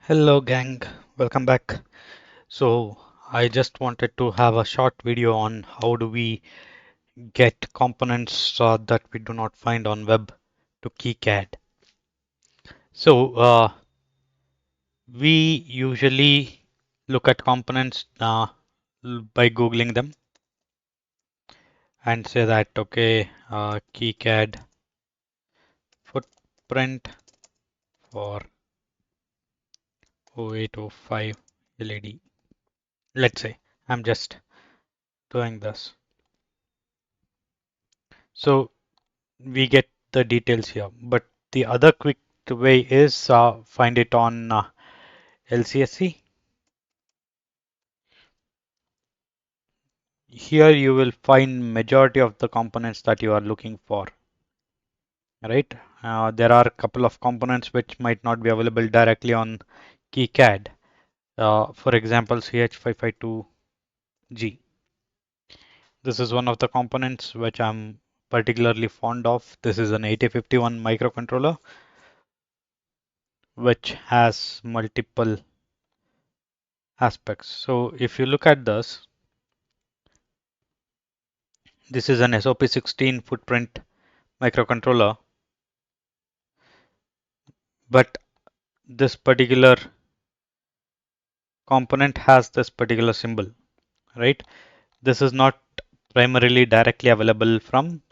Hello gang, welcome back. So I just wanted to have a short video on how do we get components that we do not find on web to Kicad. So we usually look at components by googling them and say that okay, Kicad footprint for 0805 LED. Let's say I'm just doing this. So we get the details here. But the other quick way is find it on LCSC. Here you will find majority of the components that you are looking for, right? There are a couple of components which might not be available directly on Kicad. For example, CH552G. This is one of the components which I'm particularly fond of. This is an 8051 microcontroller which has multiple aspects. So if you look at this, this is an SOP16 footprint microcontroller, but this particular component has this particular symbol, right? This is not primarily directly available from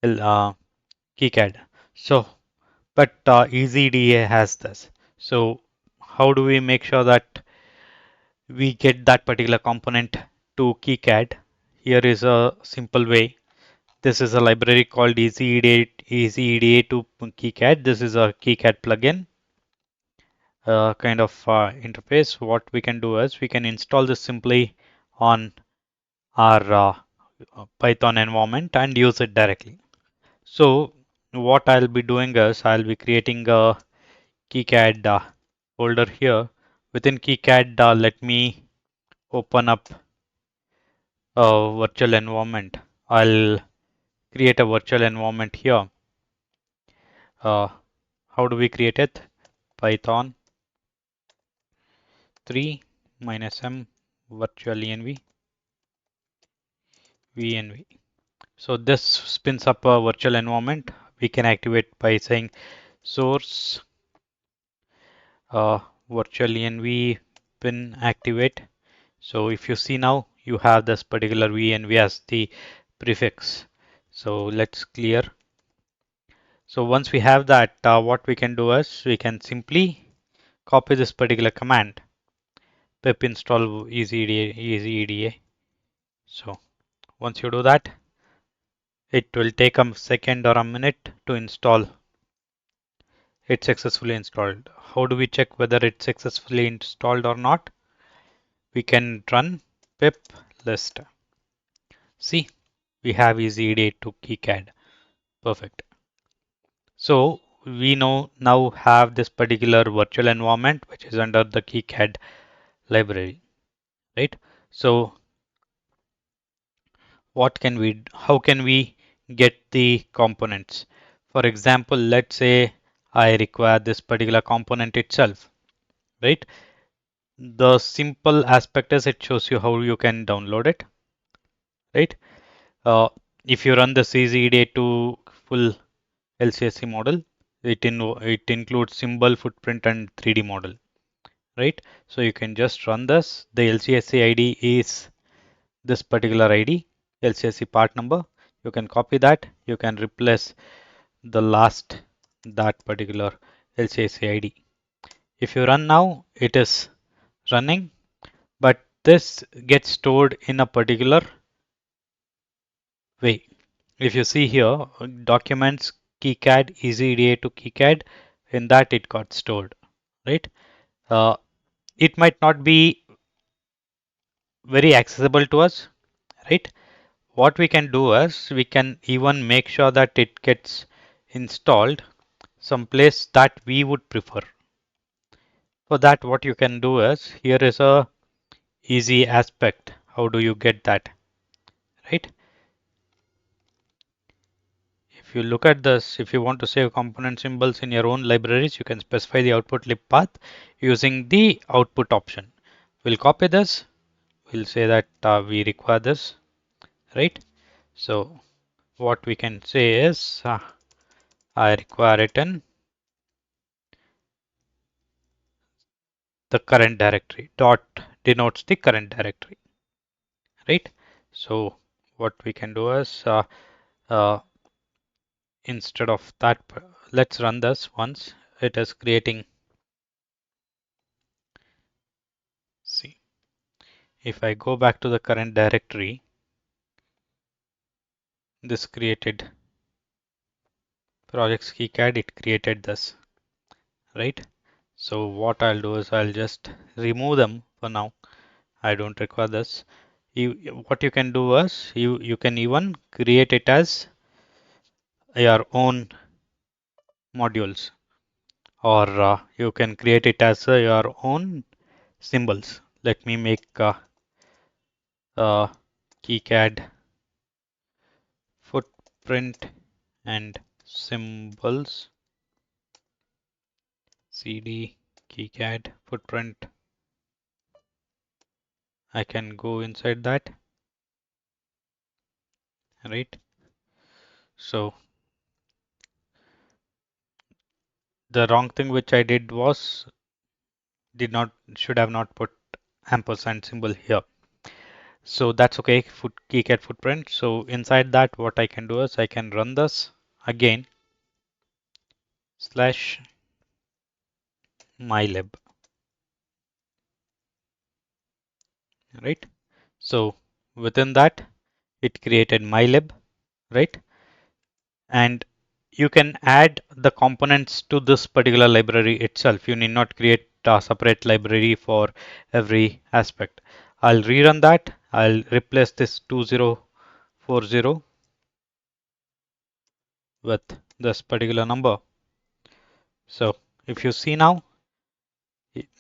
Kicad. So, but EasyEDA has this. So, how do we make sure that we get that particular component to Kicad? Here is a simple way. This is a library called EasyEDA to Kicad. This is a Kicad plugin kind of interface. What we can do is we can install this simply on our Python environment and use it directly. So what I'll be doing is I'll be creating a Kicad folder here. Within Kicad, let me open up a virtual environment. I'll create a virtual environment here. How do we create it? Python 3 -m virtual env venv. So this spins up a virtual environment. We can activate by saying source virtual env pin activate. So if you see now, you have this particular venv as the prefix. So let's clear. So once we have that, what we can do is we can simply copy this particular command, pip install EasyEDA. So once you do that, it will take a second or a minute to install. It's successfully installed. How do we check whether it's successfully installed or not? We can run pip list. See, we have EasyEDA to Kicad. Perfect. So we now have this particular virtual environment which is under the Kicad library, right? So how can we get the components? For example, let's say I require this particular component itself, right? The simple aspect is it shows you how you can download it, right? If you run the EasyEDA to full LCSC model, it includes symbol, footprint, and 3D model, right? So you can just run this. The LCSC ID is this particular ID, LCSC part number. You can copy that. You can replace the last that particular LCSC ID. If you run now, it is running, but this gets stored in a particular way. If you see here, documents Kicad EasyEDA to Kicad, in that it got stored, right? It might not be very accessible to us, right? What we can do is we can even make sure that it gets installed someplace that we would prefer. For that, what you can do is here is a easy aspect. How do you get that, right? you look at this, if you want to save component symbols in your own libraries, you can specify the output lib path using the output option. We'll copy this. We'll say that we require this, right? So what we can say is I require it in the current directory. Dot denotes the current directory, right? So what we can do is uh, instead of that, let's run this once. It is creating. See, if I go back to the current directory, this created projects Kicad, it created this, right? So what I'll do is I'll just remove them for now. I don't require this. What you can do is you can even create it as your own modules, or you can create it as your own symbols. Let me make Kicad footprint and symbols cd Kicad footprint. I can go inside that, right? So the wrong thing which I did was should have not put ampersand symbol here. So that's okay, Kicad footprint. So inside that, what I can do is I can run this again slash mylib, right? So within that, it created mylib, right? And you can add the components to this particular library itself. You need not create a separate library for every aspect. I'll rerun that. I'll replace this 2040 with this particular number. So if you see now,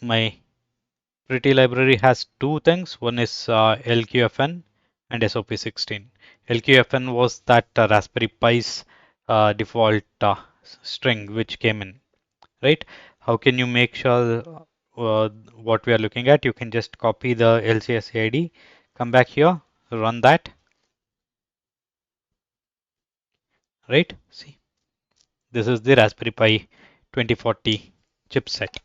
my pretty library has two things. One is LQFN and SOP16. LQFN was that Raspberry Pi's default string which came in, right? How can you make sure what we are looking at? You can just copy the LCSC ID, come back here, run that, right? See, this is the Raspberry Pi 2040 chipset.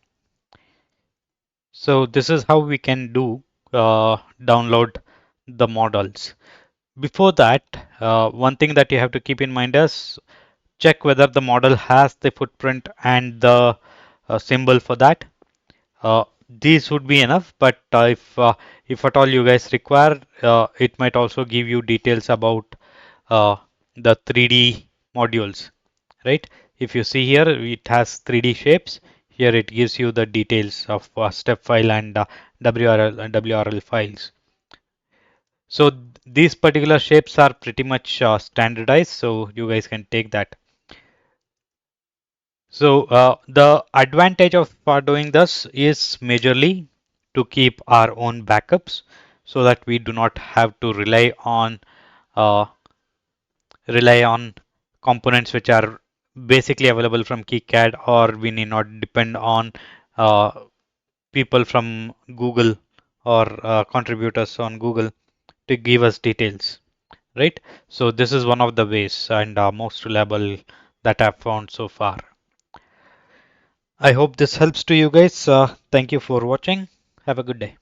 So this is how we can do download the models. Before that, one thing that you have to keep in mind is check whether the model has the footprint and the symbol for that. These would be enough, but if at all you guys require, it might also give you details about uh, the 3D modules, right? If you see here, it has 3D shapes. Here it gives you the details of step file and WRL files. So these particular shapes are pretty much standardized, so you guys can take that. So the advantage of doing this is majorly to keep our own backups so that we do not have to uh, rely on components which are basically available from Kicad, or we need not depend on uh, people from Google or contributors on Google to give us details, right? So this is one of the ways and most reliable that I've found so far. I hope this helps to you guys. Thank you for watching. Have a good day.